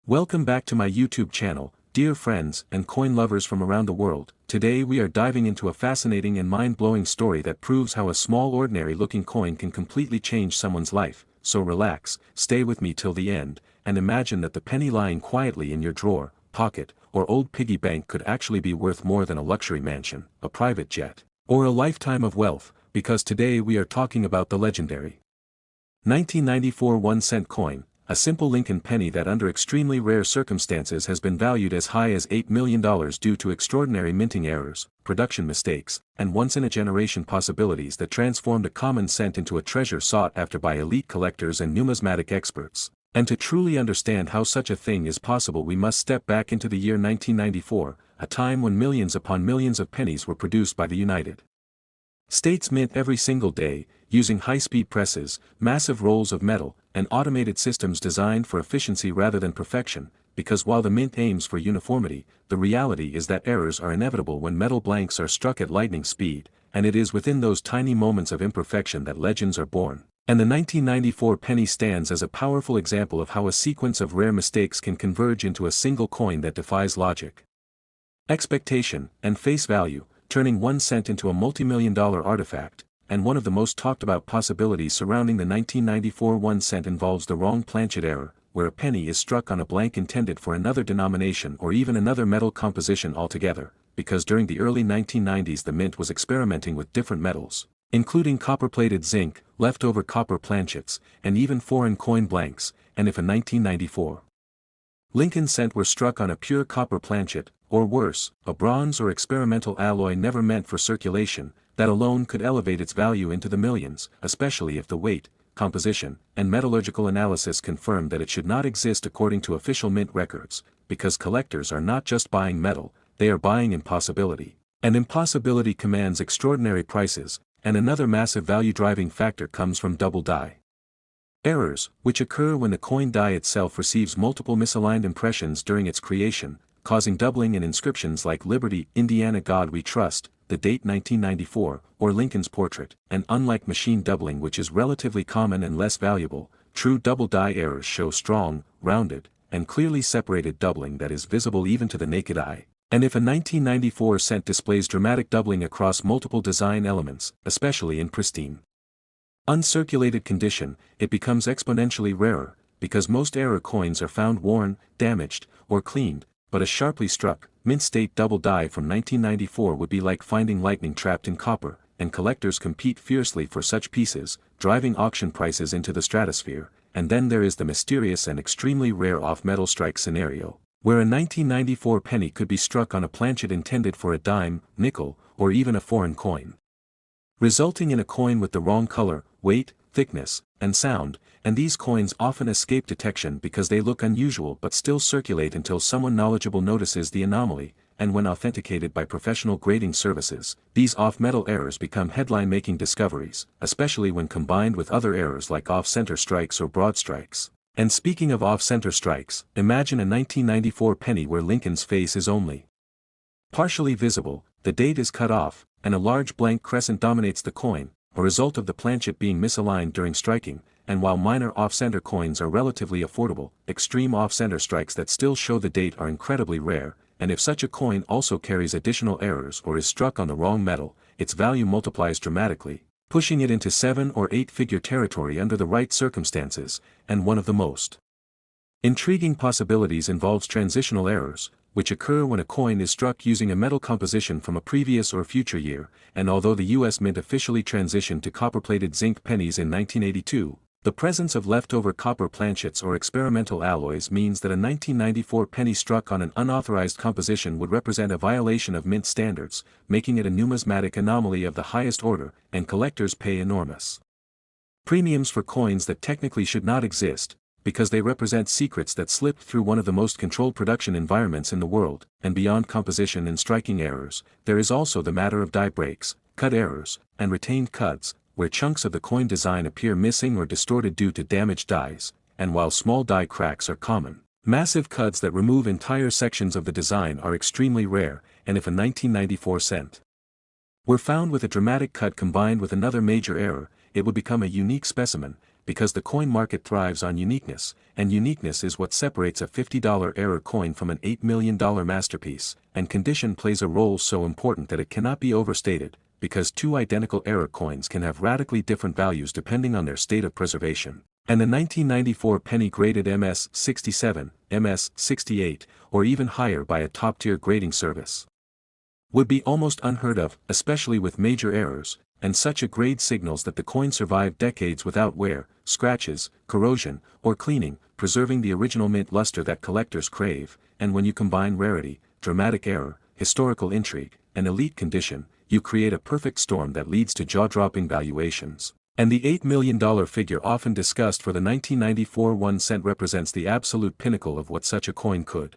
Welcome back to my YouTube channel, dear friends and coin lovers from around the world. Today we are diving into a fascinating and mind-blowing story that proves how a small ordinary-looking coin can completely change someone's life. So relax, stay with me till the end, and imagine that the penny lying quietly in your drawer, pocket, or old piggy bank could actually be worth more than a luxury mansion, a private jet, or a lifetime of wealth, because today we are talking about the legendary 1994 1-cent coin, a simple Lincoln penny that under extremely rare circumstances has been valued as high as $8 million due to extraordinary minting errors, production mistakes, and once-in-a-generation possibilities that transformed a common cent into a treasure sought after by elite collectors and numismatic experts. And to truly understand how such a thing is possible, we must step back into the year 1994, a time when millions upon millions of pennies were produced by the United States Mint every single day, using high-speed presses, massive rolls of metal, and automated systems designed for efficiency rather than perfection, because while the Mint aims for uniformity, the reality is that errors are inevitable when metal blanks are struck at lightning speed, and it is within those tiny moments of imperfection that legends are born. And the 1994 penny stands as a powerful example of how a sequence of rare mistakes can converge into a single coin that defies logic, expectation, and face value, turning 1 cent into a multi-million-dollar artifact. And one of the most talked about possibilities surrounding the 1994 1 cent involves the wrong planchet error, where a penny is struck on a blank intended for another denomination or even another metal composition altogether, because during the early 1990s the Mint was experimenting with different metals, including copper-plated zinc, leftover copper planchets, and even foreign coin blanks. And if a 1994 Lincoln cent were struck on a pure copper planchet, or worse, a bronze or experimental alloy never meant for circulation, that alone could elevate its value into the millions, especially if the weight, composition, and metallurgical analysis confirmed that it should not exist according to official Mint records, because collectors are not just buying metal, they are buying impossibility. And impossibility commands extraordinary prices, and another massive value-driving factor comes from double die errors, which occur when the coin die itself receives multiple misaligned impressions during its creation, causing doubling in inscriptions like Liberty, Indiana, God We Trust, the date 1994, or Lincoln's portrait. And unlike machine doubling, which is relatively common and less valuable, true double die errors show strong, rounded, and clearly separated doubling that is visible even to the naked eye. And if a 1994 cent displays dramatic doubling across multiple design elements, especially in pristine, uncirculated condition, it becomes exponentially rarer, because most error coins are found worn, damaged, or cleaned. But a sharply struck, mint-state double die from 1994 would be like finding lightning trapped in copper, and collectors compete fiercely for such pieces, driving auction prices into the stratosphere. And then there is the mysterious and extremely rare off-metal strike scenario, where a 1994 penny could be struck on a planchet intended for a dime, nickel, or even a foreign coin, resulting in a coin with the wrong color, weight, thickness, and sound. And these coins often escape detection because they look unusual but still circulate until someone knowledgeable notices the anomaly. And when authenticated by professional grading services, these off-metal errors become headline-making discoveries, especially when combined with other errors like off-center strikes or broad strikes. And speaking of off-center strikes, imagine a 1994 penny where Lincoln's face is only partially visible, the date is cut off, and a large blank crescent dominates the coin, a result of the planchet being misaligned during striking. And while minor off-center coins are relatively affordable, extreme off-center strikes that still show the date are incredibly rare. And if such a coin also carries additional errors or is struck on the wrong metal, its value multiplies dramatically, pushing it into 7- or 8-figure territory under the right circumstances. And one of the most intriguing possibilities involves transitional errors, which occur when a coin is struck using a metal composition from a previous or future year. And although the U.S. Mint officially transitioned to copper-plated zinc pennies in 1982, the presence of leftover copper planchets or experimental alloys means that a 1994 penny struck on an unauthorized composition would represent a violation of Mint standards, making it a numismatic anomaly of the highest order. And collectors pay enormous premiums for coins that technically should not exist, because they represent secrets that slipped through one of the most controlled production environments in the world. And beyond composition and striking errors, there is also the matter of die breaks, cut errors, and retained cuts, where chunks of the coin design appear missing or distorted due to damaged dies. And while small die cracks are common, massive cuts that remove entire sections of the design are extremely rare. And if a 1994 cent were found with a dramatic cut combined with another major error, it would become a unique specimen. because the coin market thrives on uniqueness, and uniqueness is what separates a $50 error coin from an $8 million masterpiece, and condition plays a role so important that it cannot be overstated, because two identical error coins can have radically different values depending on their state of preservation. And the 1994 penny graded MS-67, MS-68, or even higher by a top-tier grading service would be almost unheard of, especially with major errors, and such a grade signals that the coin survived decades without wear, scratches, corrosion, or cleaning, preserving the original mint luster that collectors crave. And when you combine rarity, dramatic error, historical intrigue, and elite condition, you create a perfect storm that leads to jaw-dropping valuations. And the $8 million figure often discussed for the 1994 1 cent represents the absolute pinnacle of what such a coin could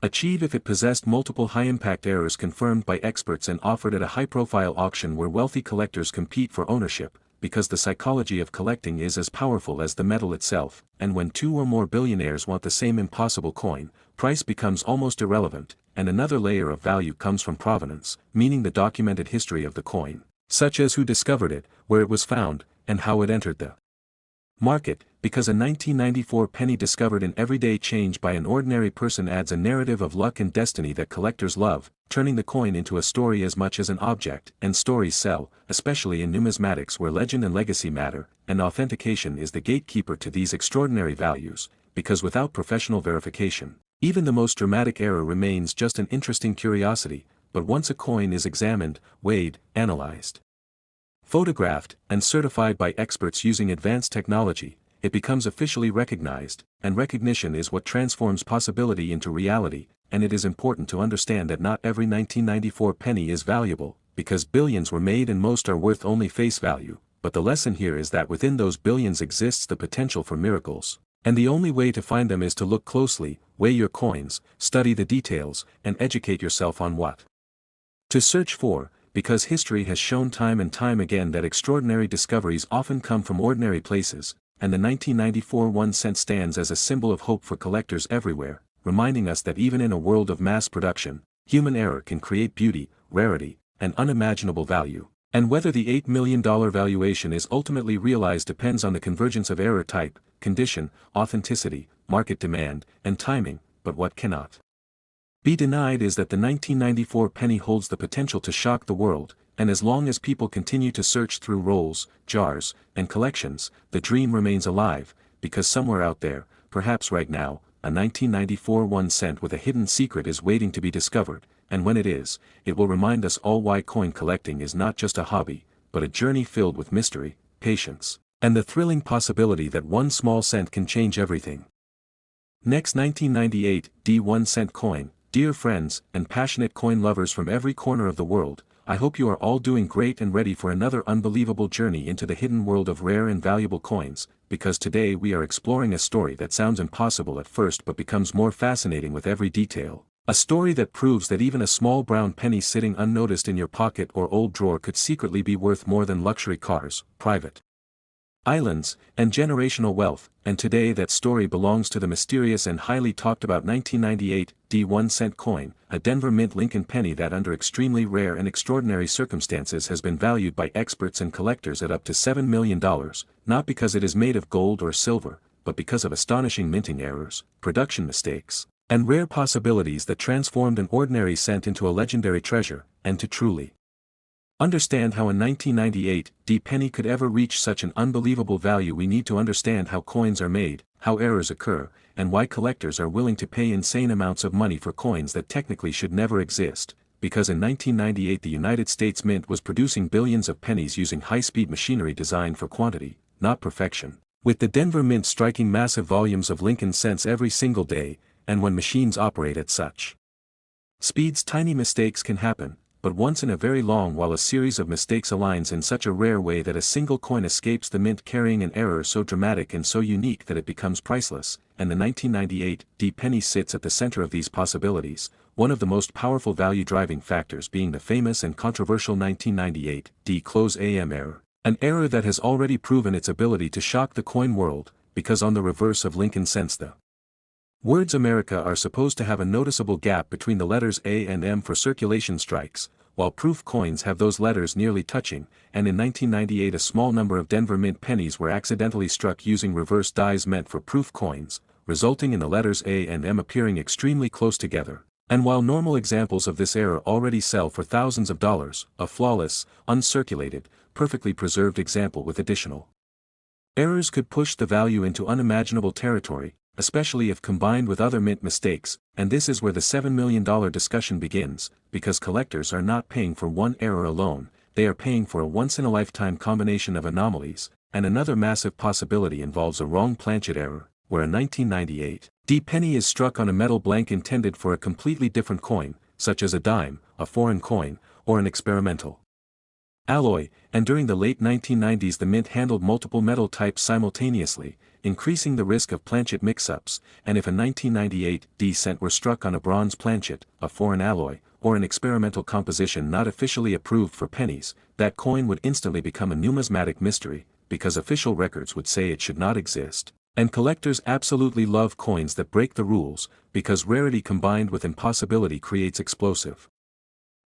achieve if it possessed multiple high-impact errors confirmed by experts and offered at a high-profile auction where wealthy collectors compete for ownership, because the psychology of collecting is as powerful as the metal itself, and when two or more billionaires want the same impossible coin, price becomes almost irrelevant, and another layer of value comes from provenance, meaning the documented history of the coin, such as who discovered it, where it was found, and how it entered the market, because a 1994 penny discovered in everyday change by an ordinary person adds a narrative of luck and destiny that collectors love, turning the coin into a story as much as an object, and stories sell, especially in numismatics where legend and legacy matter, and authentication is the gatekeeper to these extraordinary values, because without professional verification, even the most dramatic error remains just an interesting curiosity, but once a coin is examined, weighed, analyzed, photographed, and certified by experts using advanced technology, it becomes officially recognized, and recognition is what transforms possibility into reality, and it is important to understand that not every 1994 penny is valuable, because billions were made and most are worth only face value, but the lesson here is that within those billions exists the potential for miracles, and the only way to find them is to look closely, weigh your coins, study the details, and educate yourself on what to search for, because history has shown time and time again that extraordinary discoveries often come from ordinary places, and the 1994 1 cent stands as a symbol of hope for collectors everywhere, reminding us that even in a world of mass production, human error can create beauty, rarity, and unimaginable value. And whether the $8 million valuation is ultimately realized depends on the convergence of error type, condition, authenticity, market demand, and timing, but what cannot be denied is that the 1994 penny holds the potential to shock the world, and as long as people continue to search through rolls, jars, and collections, the dream remains alive, because somewhere out there, perhaps right now, a 1994 1 cent with a hidden secret is waiting to be discovered, and when it is, it will remind us all why coin collecting is not just a hobby, but a journey filled with mystery, patience, and the thrilling possibility that one small cent can change everything. Next, 1998 D 1 cent coin. Dear friends and passionate coin lovers from every corner of the world, I hope you are all doing great and ready for another unbelievable journey into the hidden world of rare and valuable coins, because today we are exploring a story that sounds impossible at first but becomes more fascinating with every detail. A story that proves that even a small brown penny sitting unnoticed in your pocket or old drawer could secretly be worth more than luxury cars, private islands, and generational wealth, and today that story belongs to the mysterious and highly talked about 1998 D 1 cent coin, a Denver Mint Lincoln penny that under extremely rare and extraordinary circumstances has been valued by experts and collectors at up to $7 million, not because it is made of gold or silver, but because of astonishing minting errors, production mistakes, and rare possibilities that transformed an ordinary cent into a legendary treasure. And to truly understand how a 1998 D penny could ever reach such an unbelievable value, we need to understand how coins are made, how errors occur, and why collectors are willing to pay insane amounts of money for coins that technically should never exist, because in 1998 the United States Mint was producing billions of pennies using high-speed machinery designed for quantity, not perfection, with the Denver Mint striking massive volumes of Lincoln cents every single day, and when machines operate at such speeds tiny mistakes can happen, but once in a very long while a series of mistakes aligns in such a rare way that a single coin escapes the mint carrying an error so dramatic and so unique that it becomes priceless, and the 1998 D penny sits at the center of these possibilities, one of the most powerful value-driving factors being the famous and controversial 1998 D close AM error, an error that has already proven its ability to shock the coin world, because on the reverse of Lincoln cents the words America are supposed to have a noticeable gap between the letters A and M for circulation strikes, while proof coins have those letters nearly touching, and in 1998 a small number of Denver Mint pennies were accidentally struck using reverse dies meant for proof coins, resulting in the letters A and M appearing extremely close together. And while normal examples of this error already sell for thousands of dollars, a flawless, uncirculated, perfectly preserved example with additional errors could push the value into unimaginable territory, especially if combined with other mint mistakes, and this is where the $7 million discussion begins, because collectors are not paying for one error alone, they are paying for a once-in-a-lifetime combination of anomalies, and another massive possibility involves a wrong planchet error, where a 1998 D penny is struck on a metal blank intended for a completely different coin, such as a dime, a foreign coin, or an experimental alloy, and during the late 1990s the mint handled multiple metal types simultaneously, increasing the risk of planchet mix-ups, and if a 1998 D cent were struck on a bronze planchet, a foreign alloy, or an experimental composition not officially approved for pennies, that coin would instantly become a numismatic mystery, because official records would say it should not exist. And collectors absolutely love coins that break the rules, because rarity combined with impossibility creates explosive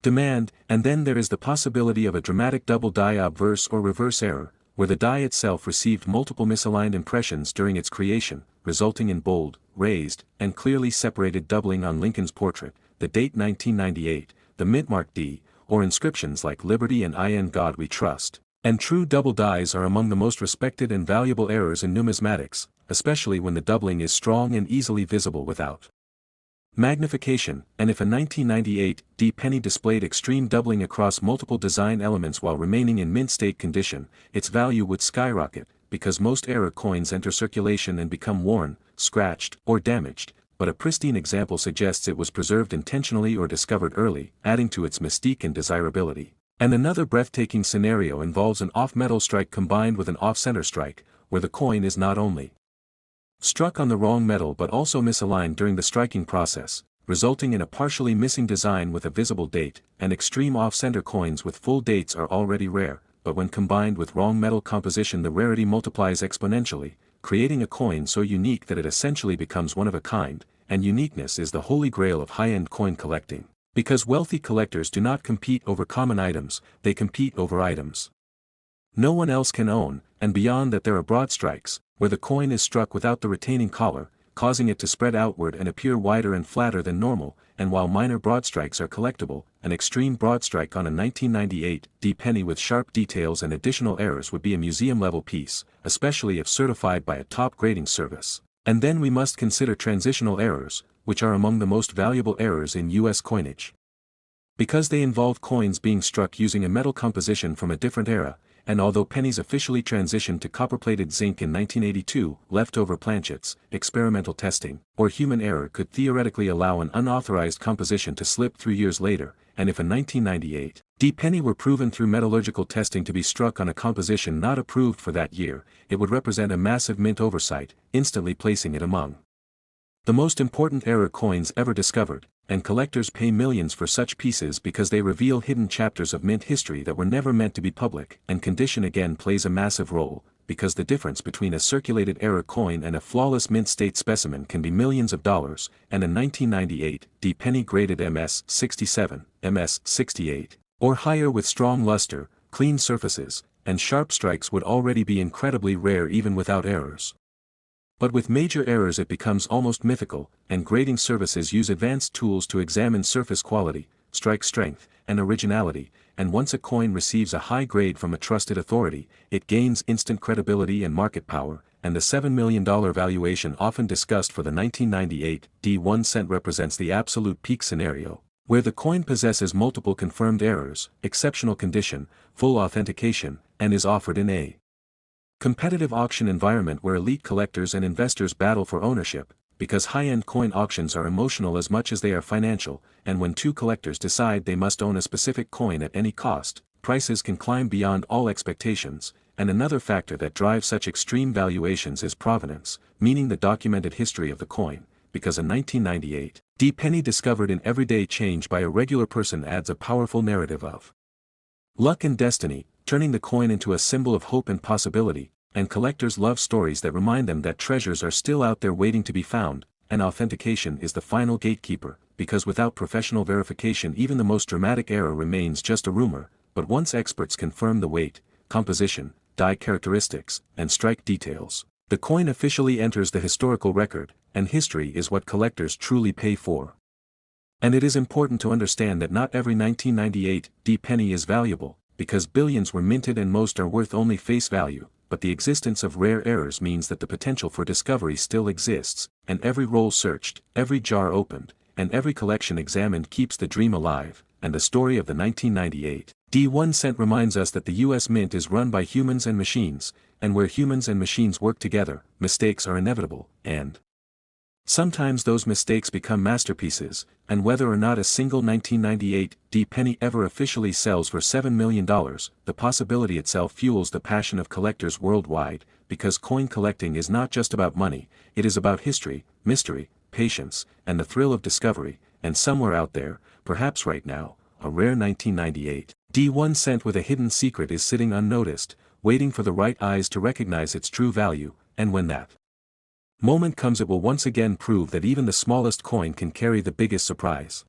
demand, and then there is the possibility of a dramatic double die obverse or reverse error, where the die itself received multiple misaligned impressions during its creation, resulting in bold, raised, and clearly separated doubling on Lincoln's portrait, the date 1998, the mintmark D, or inscriptions like Liberty and In God We Trust. And true double dies are among the most respected and valuable errors in numismatics, especially when the doubling is strong and easily visible without magnification, and if a 1998 D penny displayed extreme doubling across multiple design elements while remaining in mint state condition, its value would skyrocket, because most error coins enter circulation and become worn, scratched, or damaged, but a pristine example suggests it was preserved intentionally or discovered early, adding to its mystique and desirability. And another breathtaking scenario involves an off-metal strike combined with an off-center strike, where the coin is not only struck on the wrong metal but also misaligned during the striking process, resulting in a partially missing design with a visible date, and extreme off-center coins with full dates are already rare, but when combined with wrong metal composition the rarity multiplies exponentially, creating a coin so unique that it essentially becomes one of a kind, and uniqueness is the holy grail of high-end coin collecting. Because wealthy collectors do not compete over common items, they compete over items no one else can own, and beyond that there are broad strikes, where the coin is struck without the retaining collar, causing it to spread outward and appear wider and flatter than normal, and while minor broad strikes are collectible, an extreme broad strike on a 1998 D penny with sharp details and additional errors would be a museum-level piece, especially if certified by a top grading service. And then we must consider transitional errors, which are among the most valuable errors in U.S. coinage. Because they involve coins being struck using a metal composition from a different era, and although pennies officially transitioned to copper-plated zinc in 1982, leftover planchets, experimental testing, or human error could theoretically allow an unauthorized composition to slip through years later, and if a 1998 D penny were proven through metallurgical testing to be struck on a composition not approved for that year, it would represent a massive mint oversight, instantly placing it among the most important error coins ever discovered, and collectors pay millions for such pieces because they reveal hidden chapters of mint history that were never meant to be public, and condition again plays a massive role, because the difference between a circulated error coin and a flawless mint state specimen can be millions of dollars, and a 1998 D penny graded MS-67, MS-68, or higher with strong luster, clean surfaces, and sharp strikes would already be incredibly rare even without errors. But with major errors it becomes almost mythical, and grading services use advanced tools to examine surface quality, strike strength, and originality, and once a coin receives a high grade from a trusted authority, it gains instant credibility and market power, and the $7 million valuation often discussed for the 1998 D1 cent represents the absolute peak scenario, where the coin possesses multiple confirmed errors, exceptional condition, full authentication, and is offered in a competitive auction environment where elite collectors and investors battle for ownership, because high-end coin auctions are emotional as much as they are financial, and when two collectors decide they must own a specific coin at any cost, prices can climb beyond all expectations, and another factor that drives such extreme valuations is provenance, meaning the documented history of the coin, because a 1998 D penny discovered in everyday change by a regular person adds a powerful narrative of luck and destiny, turning the coin into a symbol of hope and possibility, and collectors love stories that remind them that treasures are still out there waiting to be found, and authentication is the final gatekeeper, because without professional verification even the most dramatic error remains just a rumor, but once experts confirm the weight, composition, die characteristics, and strike details, the coin officially enters the historical record, and history is what collectors truly pay for. And it is important to understand that not every 1998 D penny is valuable, because billions were minted and most are worth only face value, but the existence of rare errors means that the potential for discovery still exists, and every roll searched, every jar opened, and every collection examined keeps the dream alive, and the story of the 1998 D1 cent reminds us that the US Mint is run by humans and machines, and where humans and machines work together, mistakes are inevitable, and sometimes those mistakes become masterpieces, and whether or not a single 1998 D penny ever officially sells for $7 million, the possibility itself fuels the passion of collectors worldwide, because coin collecting is not just about money, it is about history, mystery, patience, and the thrill of discovery, and somewhere out there, perhaps right now, a rare 1998 D1 cent with a hidden secret is sitting unnoticed, waiting for the right eyes to recognize its true value, and when that moment comes it will once again prove that even the smallest coin can carry the biggest surprise.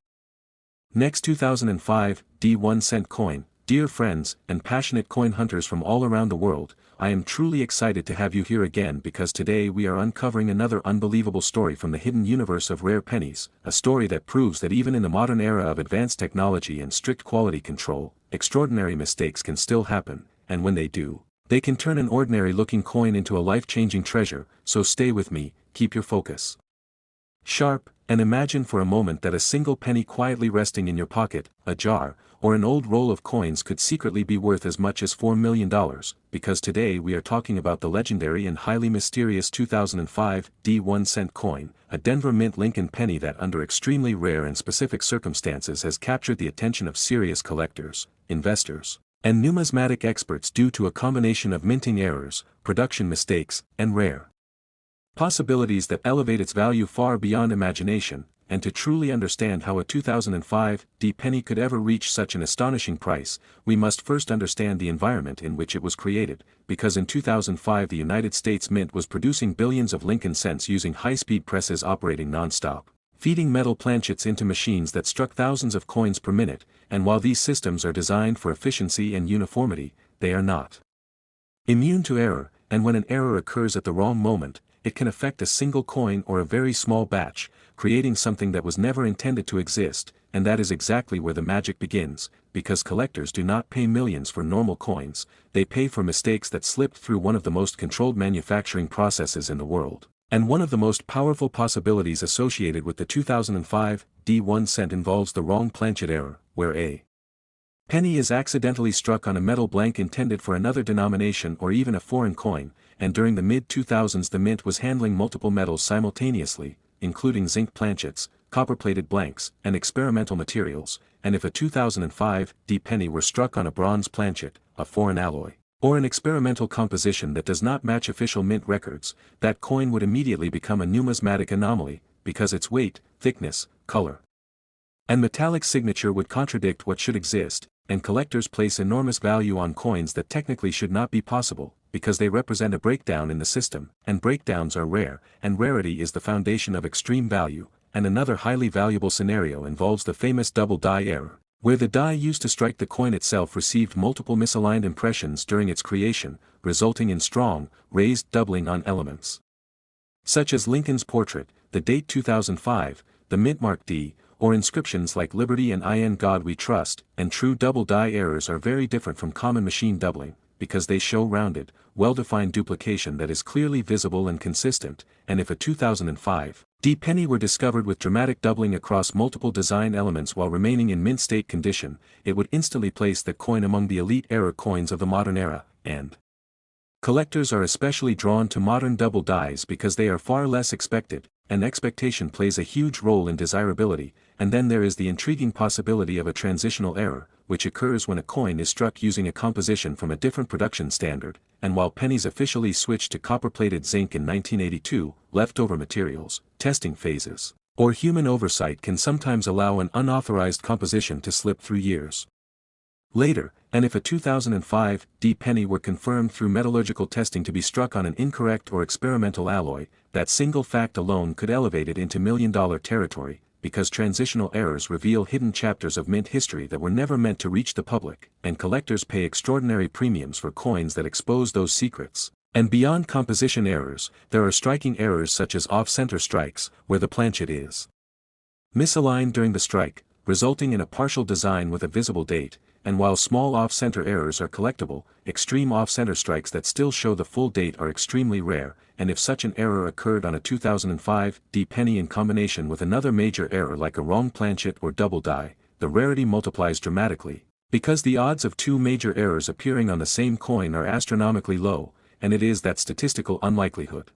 Next 2005 D1 cent coin. Dear friends and passionate coin hunters from all around the world, I am truly excited to have you here again because today we are uncovering another unbelievable story from the hidden universe of rare pennies, a story that proves that even in the modern era of advanced technology and strict quality control, extraordinary mistakes can still happen, and when they do, they can turn an ordinary-looking coin into a life-changing treasure, so stay with me, keep your focus sharp, and imagine for a moment that a single penny quietly resting in your pocket, a jar, or an old roll of coins could secretly be worth as much as $4 million, because today we are talking about the legendary and highly mysterious 2005 D1 cent coin, a Denver Mint Lincoln penny that under extremely rare and specific circumstances has captured the attention of serious collectors, investors, and numismatic experts due to a combination of minting errors, production mistakes, and rare possibilities that elevate its value far beyond imagination. And to truly understand how a 2005 D penny could ever reach such an astonishing price, we must first understand the environment in which it was created, because in 2005 the United States Mint was producing billions of Lincoln cents using high-speed presses operating non-stop, feeding metal planchets into machines that struck thousands of coins per minute, and while these systems are designed for efficiency and uniformity, they are not immune to error, and when an error occurs at the wrong moment, it can affect a single coin or a very small batch, creating something that was never intended to exist, and that is exactly where the magic begins, because collectors do not pay millions for normal coins, they pay for mistakes that slipped through one of the most controlled manufacturing processes in the world. And one of the most powerful possibilities associated with the 2005 D1 cent involves the wrong planchet error, where a penny is accidentally struck on a metal blank intended for another denomination or even a foreign coin, and during the mid-2000s the Mint was handling multiple metals simultaneously, including zinc planchets, copper-plated blanks, and experimental materials, and if a 2005 D penny were struck on a bronze planchet, a foreign alloy, or an experimental composition that does not match official Mint records, that coin would immediately become a numismatic anomaly, because its weight, thickness, color, and metallic signature would contradict what should exist, and collectors place enormous value on coins that technically should not be possible, because they represent a breakdown in the system, and breakdowns are rare, and rarity is the foundation of extreme value. And another highly valuable scenario involves the famous double die error, where the die used to strike the coin itself received multiple misaligned impressions during its creation, resulting in strong, raised doubling on elements such as Lincoln's portrait, the date 2005, the mint mark D, or inscriptions like Liberty and In God We Trust. And true double die errors are very different from common machine doubling, because they show rounded, well-defined duplication that is clearly visible and consistent, and if a 2005 D penny were discovered with dramatic doubling across multiple design elements while remaining in mint state condition, it would instantly place the coin among the elite error coins of the modern era, and collectors are especially drawn to modern double dies because they are far less expected, and expectation plays a huge role in desirability. And then there is the intriguing possibility of a transitional error, which occurs when a coin is struck using a composition from a different production standard, and while pennies officially switched to copper-plated zinc in 1982, leftover materials, testing phases, or human oversight can sometimes allow an unauthorized composition to slip through years later. And if a 2005 D penny were confirmed through metallurgical testing to be struck on an incorrect or experimental alloy, that single fact alone could elevate it into million-dollar territory, because transitional errors reveal hidden chapters of mint history that were never meant to reach the public, and collectors pay extraordinary premiums for coins that expose those secrets. And beyond composition errors, there are striking errors such as off-center strikes, where the planchet is misaligned during the strike, resulting in a partial design with a visible date, and while small off-center errors are collectible, extreme off-center strikes that still show the full date are extremely rare, and if such an error occurred on a 2005 D penny in combination with another major error like a wrong planchet or double die, the rarity multiplies dramatically, because the odds of two major errors appearing on the same coin are astronomically low, and it is that statistical unlikelihood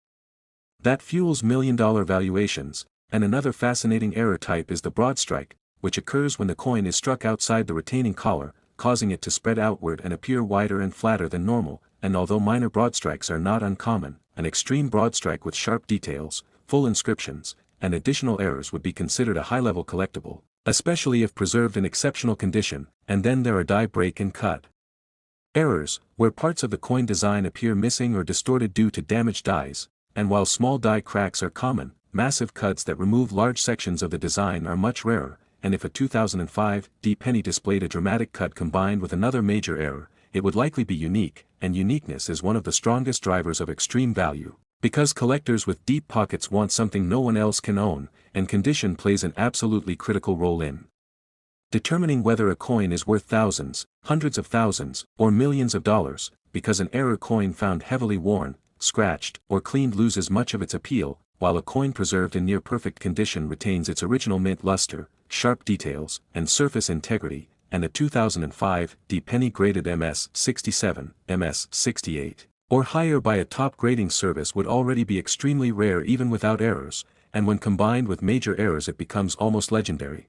that fuels million-dollar valuations. And another fascinating error type is the broad strike, which occurs when the coin is struck outside the retaining collar, causing it to spread outward and appear wider and flatter than normal, and although minor broad strikes are not uncommon, an extreme broad strike with sharp details, full inscriptions, and additional errors would be considered a high-level collectible, especially if preserved in exceptional condition. And then there are die break and cut errors, where parts of the coin design appear missing or distorted due to damaged dies, and while small die cracks are common, massive cuts that remove large sections of the design are much rarer, and if a 2005 D penny displayed a dramatic cut combined with another major error, it would likely be unique, and uniqueness is one of the strongest drivers of extreme value, because collectors with deep pockets want something no one else can own, and condition plays an absolutely critical role in determining whether a coin is worth thousands, hundreds of thousands, or millions of dollars, because an error coin found heavily worn, scratched, or cleaned loses much of its appeal, while a coin preserved in near-perfect condition retains its original mint luster, sharp details, and surface integrity, and a 2005 D penny graded MS-67, MS-68, or higher by a top grading service would already be extremely rare even without errors, and when combined with major errors it becomes almost legendary.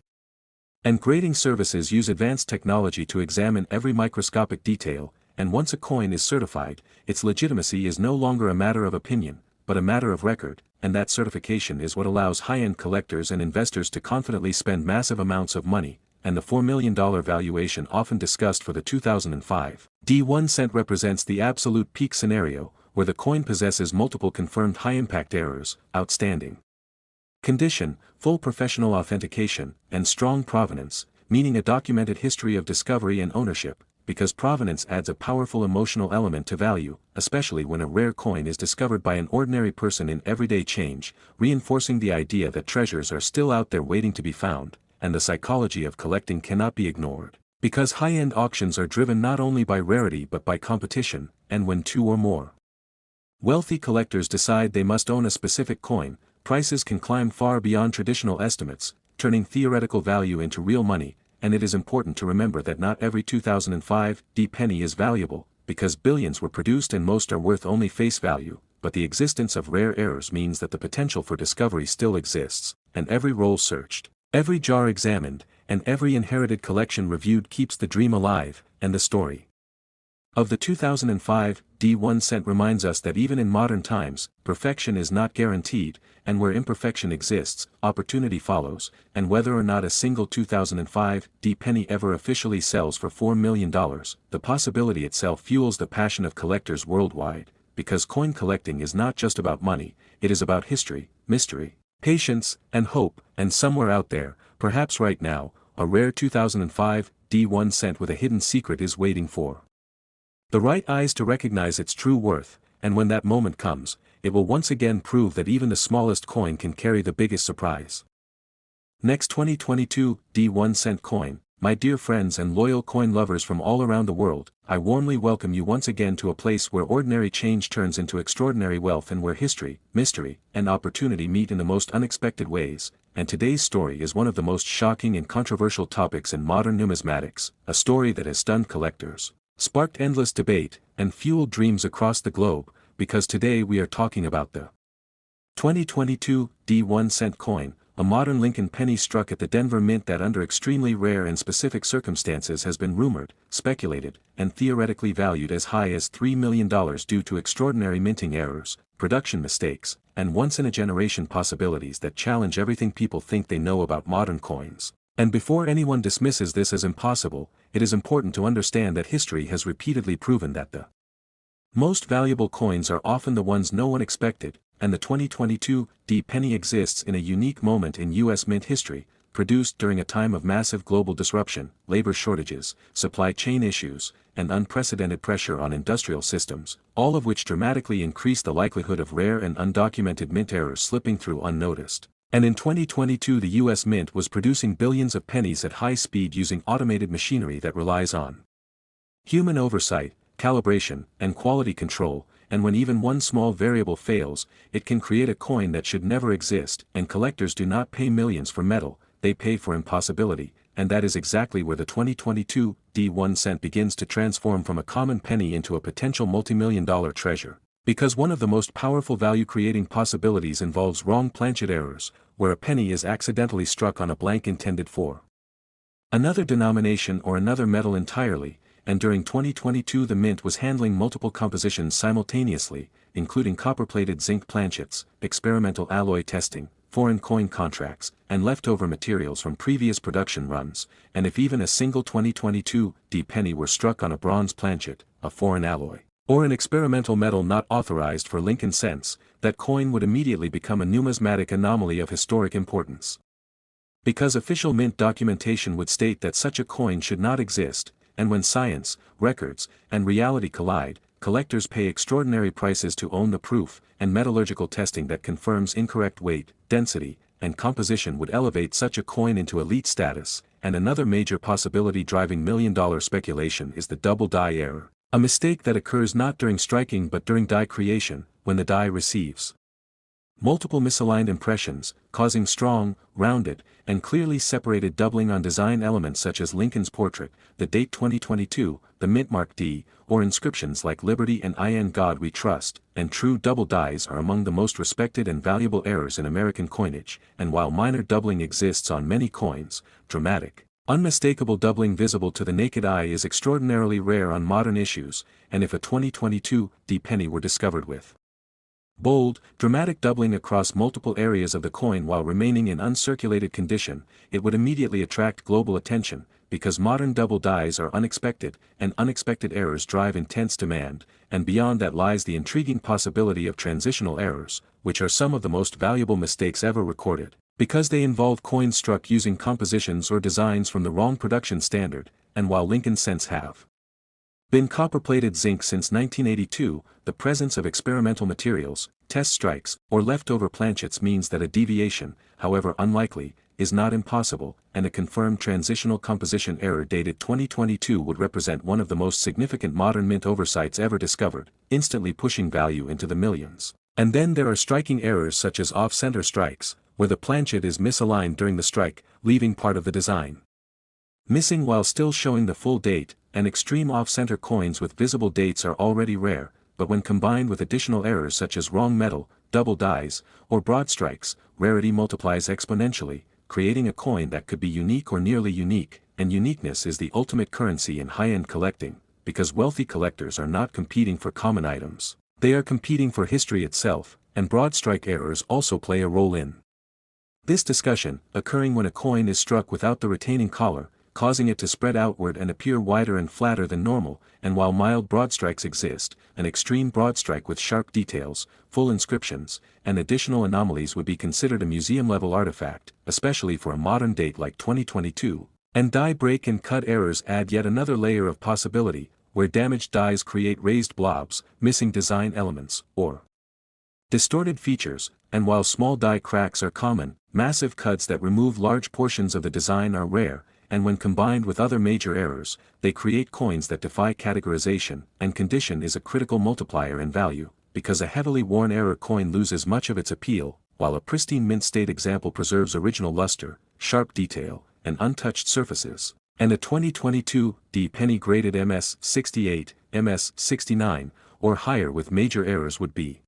And grading services use advanced technology to examine every microscopic detail, and once a coin is certified, its legitimacy is no longer a matter of opinion, but a matter of record, and that certification is what allows high-end collectors and investors to confidently spend massive amounts of money, and the $4 million valuation often discussed for the 2005 D1 cent represents the absolute peak scenario, where the coin possesses multiple confirmed high-impact errors, outstanding condition, full professional authentication, and strong provenance, meaning a documented history of discovery and ownership, because provenance adds a powerful emotional element to value, especially when a rare coin is discovered by an ordinary person in everyday change, reinforcing the idea that treasures are still out there waiting to be found, and the psychology of collecting cannot be ignored, because high-end auctions are driven not only by rarity but by competition, and when two or more wealthy collectors decide they must own a specific coin, prices can climb far beyond traditional estimates, turning theoretical value into real money, and it is important to remember that not every 2005 D penny is valuable, because billions were produced and most are worth only face value, but the existence of rare errors means that the potential for discovery still exists, and every roll searched, every jar examined, and every inherited collection reviewed keeps the dream alive, and the story of the 2005 D1 cent reminds us that even in modern times, perfection is not guaranteed, and where imperfection exists, opportunity follows, and whether or not a single 2005 D penny ever officially sells for $4 million, the possibility itself fuels the passion of collectors worldwide, because coin collecting is not just about money, it is about history, mystery, patience, and hope, and somewhere out there, perhaps right now, a rare 2005 D1 cent with a hidden secret is waiting for the right eyes to recognize its true worth, and when that moment comes, it will once again prove that even the smallest coin can carry the biggest surprise. Next 2022 D1 cent coin, my dear friends and loyal coin lovers from all around the world, I warmly welcome you once again to a place where ordinary change turns into extraordinary wealth and where history, mystery, and opportunity meet in the most unexpected ways, and today's story is one of the most shocking and controversial topics in modern numismatics, a story that has stunned collectors, sparked endless debate, and fueled dreams across the globe, because today we are talking about the 2022 D1 cent coin, a modern Lincoln penny struck at the Denver Mint that under extremely rare and specific circumstances has been rumored, speculated, and theoretically valued as high as $3 million due to extraordinary minting errors, production mistakes, and once-in-a-generation possibilities that challenge everything people think they know about modern coins. And before anyone dismisses this as impossible, it is important to understand that history has repeatedly proven that the most valuable coins are often the ones no one expected, and the 2022 D penny exists in a unique moment in U.S. mint history, produced during a time of massive global disruption, labor shortages, supply chain issues, and unprecedented pressure on industrial systems, all of which dramatically increased the likelihood of rare and undocumented mint errors slipping through unnoticed. And in 2022 the U.S. Mint was producing billions of pennies at high speed using automated machinery that relies on human oversight, calibration, and quality control, and when even one small variable fails, it can create a coin that should never exist, and collectors do not pay millions for metal, they pay for impossibility, and that is exactly where the 2022 D1 cent begins to transform from a common penny into a potential multimillion-dollar treasure. Because one of the most powerful value-creating possibilities involves wrong planchet errors, where a penny is accidentally struck on a blank intended for another denomination or another metal entirely, and during 2022 the mint was handling multiple compositions simultaneously, including copper-plated zinc planchets, experimental alloy testing, foreign coin contracts, and leftover materials from previous production runs, and if even a single 2022 D penny were struck on a bronze planchet, a foreign alloy, or an experimental metal not authorized for Lincoln cents, that coin would immediately become a numismatic anomaly of historic importance. Because official mint documentation would state that such a coin should not exist, and when science, records, and reality collide, collectors pay extraordinary prices to own the proof, and metallurgical testing that confirms incorrect weight, density, and composition would elevate such a coin into elite status. And another major possibility driving million-dollar speculation is the double die error, a mistake that occurs not during striking but during die creation, when the die receives multiple misaligned impressions, causing strong, rounded, and clearly separated doubling on design elements such as Lincoln's portrait, the date 2022, the mint mark D, or inscriptions like Liberty and In God We Trust, and true double dies are among the most respected and valuable errors in American coinage, and while minor doubling exists on many coins, dramatic, unmistakable doubling visible to the naked eye is extraordinarily rare on modern issues, and if a 2022 D penny were discovered with bold, dramatic doubling across multiple areas of the coin while remaining in uncirculated condition, it would immediately attract global attention, because modern double dies are unexpected, and unexpected errors drive intense demand, and beyond that lies the intriguing possibility of transitional errors, which are some of the most valuable mistakes ever recorded, because they involve coins struck using compositions or designs from the wrong production standard, and while Lincoln cents have been copper-plated zinc since 1982, the presence of experimental materials, test strikes, or leftover planchets means that a deviation, however unlikely, is not impossible, and a confirmed transitional composition error dated 2022 would represent one of the most significant modern mint oversights ever discovered, instantly pushing value into the millions. And then there are striking errors such as off-center strikes, where the planchet is misaligned during the strike, leaving part of the design missing while still showing the full date, and extreme off-center coins with visible dates are already rare, but when combined with additional errors such as wrong metal, double dies, or broad strikes, rarity multiplies exponentially, creating a coin that could be unique or nearly unique, and uniqueness is the ultimate currency in high-end collecting, because wealthy collectors are not competing for common items, they are competing for history itself, and broad strike errors also play a role in this discussion, occurring when a coin is struck without the retaining collar, causing it to spread outward and appear wider and flatter than normal, and while mild broad strikes exist, an extreme broad strike with sharp details, full inscriptions, and additional anomalies would be considered a museum-level artifact, especially for a modern date like 2022, and die break and cut errors add yet another layer of possibility, where damaged dies create raised blobs, missing design elements, or distorted features, and while small die cracks are common, massive cuts that remove large portions of the design are rare, and when combined with other major errors, they create coins that defy categorization, and condition is a critical multiplier in value, because a heavily worn error coin loses much of its appeal, while a pristine mint state example preserves original luster, sharp detail, and untouched surfaces, and a 2022 D penny graded MS-68, MS-69, or higher with major errors would be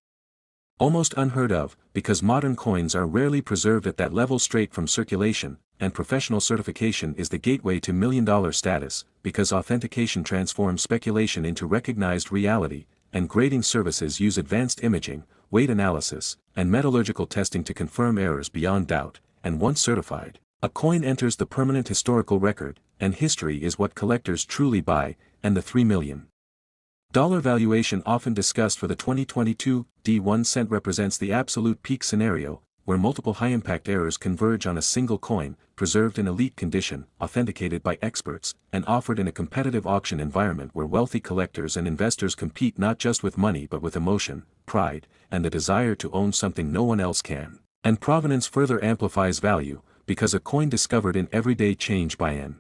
almost unheard of, because modern coins are rarely preserved at that level straight from circulation, and professional certification is the gateway to million-dollar status, because authentication transforms speculation into recognized reality, and grading services use advanced imaging, weight analysis, and metallurgical testing to confirm errors beyond doubt, and once certified, a coin enters the permanent historical record, and history is what collectors truly buy, and the 3 million Dollar valuation often discussed for the 2022 D1 cent represents the absolute peak scenario, where multiple high-impact errors converge on a single coin, preserved in elite condition, authenticated by experts, and offered in a competitive auction environment where wealthy collectors and investors compete not just with money but with emotion, pride, and the desire to own something no one else can. And provenance further amplifies value, because a coin discovered in everyday change by an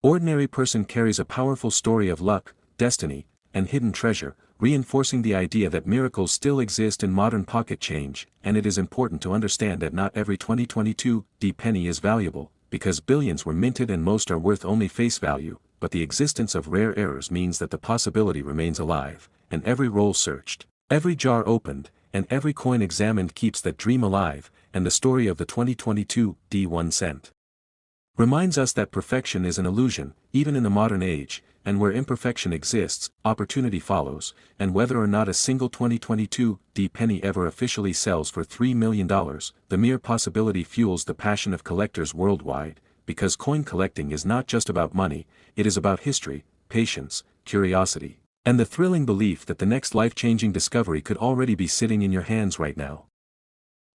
ordinary person carries a powerful story of luck, destiny, and hidden treasure, reinforcing the idea that miracles still exist in modern pocket change. And it is important to understand that not every 2022 D penny is valuable, because billions were minted and most are worth only face value, but the existence of rare errors means that the possibility remains alive, and every roll searched, every jar opened, and every coin examined keeps that dream alive. And the story of the 2022 D1 cent reminds us that perfection is an illusion, even in the modern age, and where imperfection exists, opportunity follows. And whether or not a single 2022 D penny ever officially sells for $3 million, the mere possibility fuels the passion of collectors worldwide, because coin collecting is not just about money, it is about history, patience, curiosity, and the thrilling belief that the next life-changing discovery could already be sitting in your hands right now.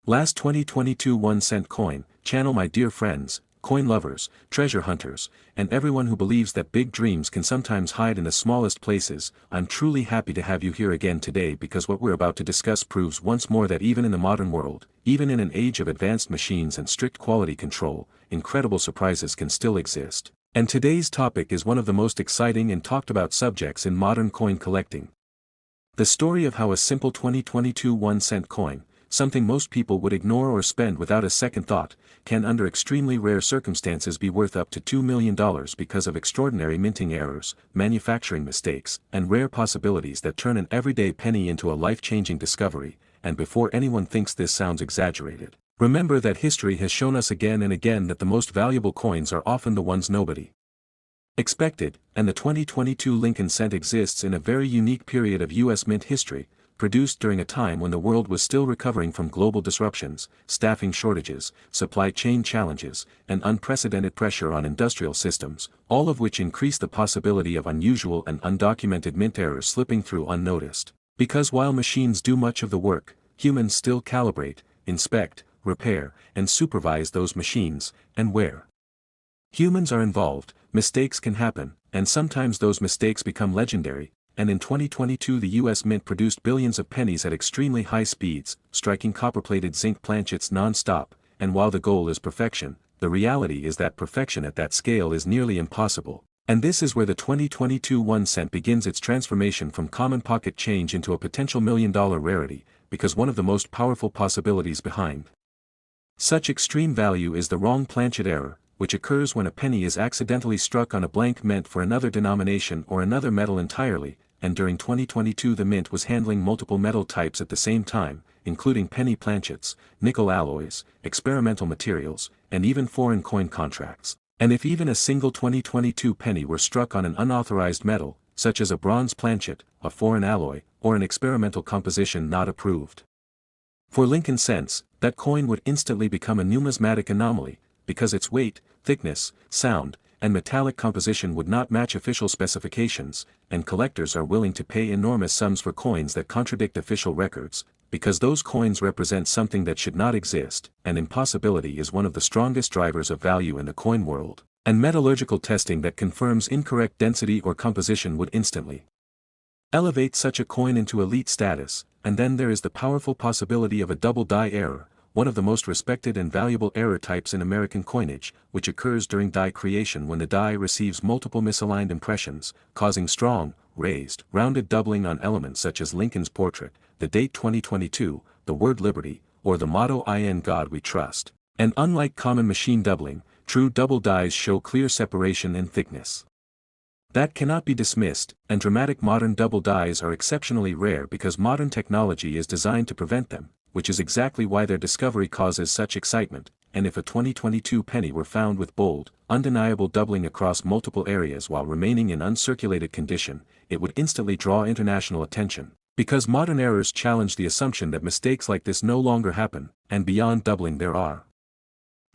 Last 2022 1-cent coin, channel my dear friends, coin lovers, treasure hunters, and everyone who believes that big dreams can sometimes hide in the smallest places. I'm truly happy to have you here again today, because what we're about to discuss proves once more that even in the modern world, even in an age of advanced machines and strict quality control, incredible surprises can still exist. And today's topic is one of the most exciting and talked about subjects in modern coin collecting. The story of how a simple 2022 1-cent coin, something most people would ignore or spend without a second thought, can under extremely rare circumstances be worth up to $2 million because of extraordinary minting errors, manufacturing mistakes, and rare possibilities that turn an everyday penny into a life-changing discovery. And before anyone thinks this sounds exaggerated, remember that history has shown us again and again that the most valuable coins are often the ones nobody expected. And the 2022 Lincoln cent exists in a very unique period of U.S. mint history, produced during a time when the world was still recovering from global disruptions, staffing shortages, supply chain challenges, and unprecedented pressure on industrial systems, all of which increased the possibility of unusual and undocumented mint errors slipping through unnoticed. Because while machines do much of the work, humans still calibrate, inspect, repair, and supervise those machines. And where humans are involved, mistakes can happen, and sometimes those mistakes become legendary. And in 2022 the U.S. Mint produced billions of pennies at extremely high speeds, striking copper-plated zinc planchets non-stop. And while the goal is perfection, the reality is that perfection at that scale is nearly impossible. And this is where the 2022 1 cent begins its transformation from common pocket change into a potential million-dollar rarity, because one of the most powerful possibilities behind such extreme value is the wrong planchet error, which occurs when a penny is accidentally struck on a blank meant for another denomination or another metal entirely. And during 2022 the mint was handling multiple metal types at the same time, including penny planchets, nickel alloys, experimental materials, and even foreign coin contracts. And if even a single 2022 penny were struck on an unauthorized metal, such as a bronze planchet, a foreign alloy, or an experimental composition not approved for Lincoln cents, that coin would instantly become a numismatic anomaly, because its weight, thickness, sound, and metallic composition would not match official specifications. And collectors are willing to pay enormous sums for coins that contradict official records, because those coins represent something that should not exist. And impossibility is one of the strongest drivers of value in the coin world, and metallurgical testing that confirms incorrect density or composition would instantly elevate such a coin into elite status. And then there is the powerful possibility of a double die error, one of the most respected and valuable error types in American coinage, which occurs during die creation when the die receives multiple misaligned impressions, causing strong, raised, rounded doubling on elements such as Lincoln's portrait, the date 2022, the word liberty, or the motto "In God We Trust." And unlike common machine doubling, true double dies show clear separation in thickness that cannot be dismissed. And dramatic modern double dies are exceptionally rare because modern technology is designed to prevent them, which is exactly why their discovery causes such excitement. And if a 2022 penny were found with bold, undeniable doubling across multiple areas while remaining in uncirculated condition, it would instantly draw international attention, because modern errors challenge the assumption that mistakes like this no longer happen. And beyond doubling there are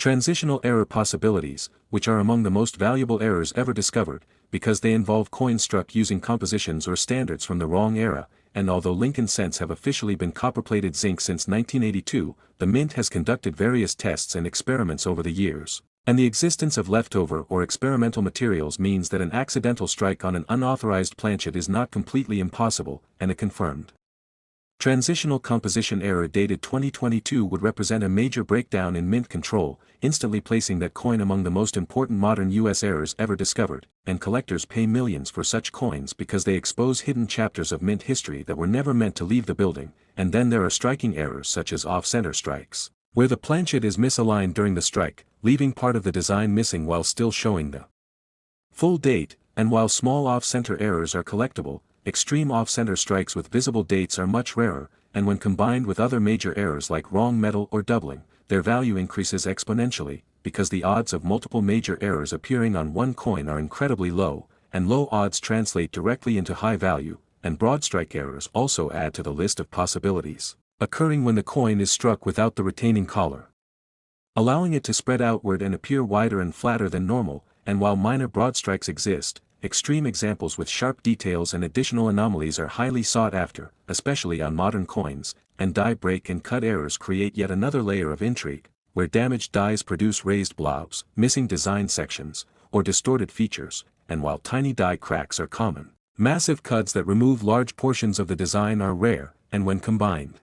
Transitional error possibilities, which are among the most valuable errors ever discovered, because they involve coins struck using compositions or standards from the wrong era, and although Lincoln cents have officially been copper-plated zinc since 1982, the Mint has conducted various tests and experiments over the years, and the existence of leftover or experimental materials means that an accidental strike on an unauthorized planchet is not completely impossible, and a confirmed transitional composition error dated 2022 would represent a major breakdown in mint control, instantly placing that coin among the most important modern U.S. errors ever discovered, and collectors pay millions for such coins because they expose hidden chapters of mint history that were never meant to leave the building. And then there are striking errors such as off-center strikes, where the planchet is misaligned during the strike, leaving part of the design missing while still showing the full date, and while small off-center errors are collectible, extreme off-center strikes with visible dates are much rarer, and when combined with other major errors like wrong metal or doubling, their value increases exponentially, because the odds of multiple major errors appearing on one coin are incredibly low, and low odds translate directly into high value, and broad strike errors also add to the list of possibilities, occurring when the coin is struck without the retaining collar, allowing it to spread outward and appear wider and flatter than normal. And while minor broad strikes exist, extreme examples with sharp details and additional anomalies are highly sought after, especially on modern coins, and die break and cut errors create yet another layer of intrigue, where damaged dies produce raised blobs, missing design sections, or distorted features, and while tiny die cracks are common, massive cuts that remove large portions of the design are rare, and when combined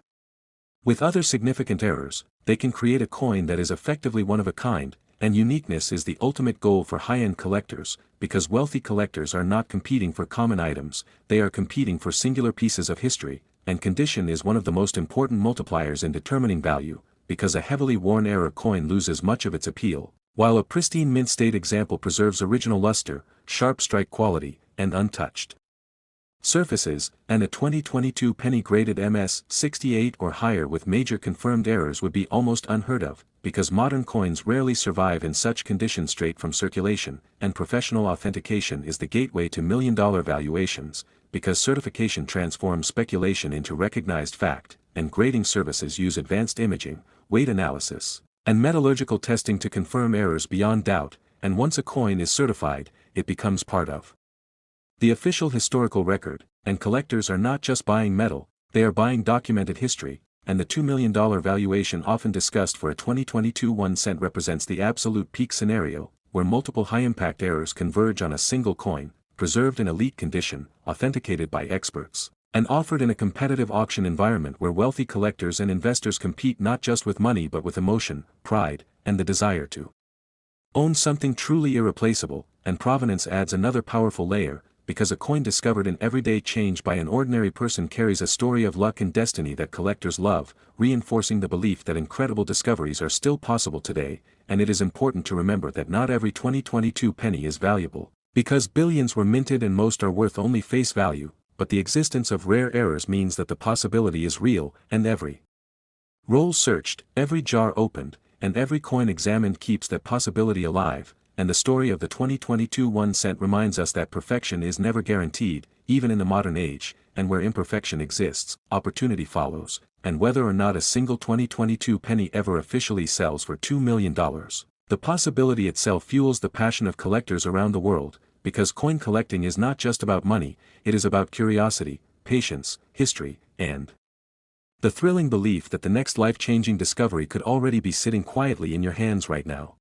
with other significant errors, they can create a coin that is effectively one of a kind. And uniqueness is the ultimate goal for high-end collectors, because wealthy collectors are not competing for common items, they are competing for singular pieces of history, and condition is one of the most important multipliers in determining value, because a heavily worn error coin loses much of its appeal, while a pristine mint state example preserves original luster, sharp strike quality, and untouched surfaces, and a 2022 penny graded MS 68 or higher with major confirmed errors would be almost unheard of, because modern coins rarely survive in such condition straight from circulation, and professional authentication is the gateway to million-dollar valuations, because certification transforms speculation into recognized fact, and grading services use advanced imaging, weight analysis, and metallurgical testing to confirm errors beyond doubt, and once a coin is certified, it becomes part of the official historical record, and collectors are not just buying metal, they are buying documented history, and the $2 million valuation often discussed for a 2022 1 cent represents the absolute peak scenario, where multiple high-impact errors converge on a single coin, preserved in elite condition, authenticated by experts, and offered in a competitive auction environment where wealthy collectors and investors compete not just with money but with emotion, pride, and the desire to own something truly irreplaceable. And provenance adds another powerful layer, because a coin discovered in everyday change by an ordinary person carries a story of luck and destiny that collectors love, reinforcing the belief that incredible discoveries are still possible today. And it is important to remember that not every 2022 penny is valuable, because billions were minted and most are worth only face value, but the existence of rare errors means that the possibility is real, and every roll searched, every jar opened, and every coin examined keeps that possibility alive. And the story of the 2022 1 cent reminds us that perfection is never guaranteed, even in the modern age, and where imperfection exists, opportunity follows, and whether or not a single 2022 penny ever officially sells for $2 million, the possibility itself fuels the passion of collectors around the world, because coin collecting is not just about money, it is about curiosity, patience, history, and the thrilling belief that the next life-changing discovery could already be sitting quietly in your hands right now.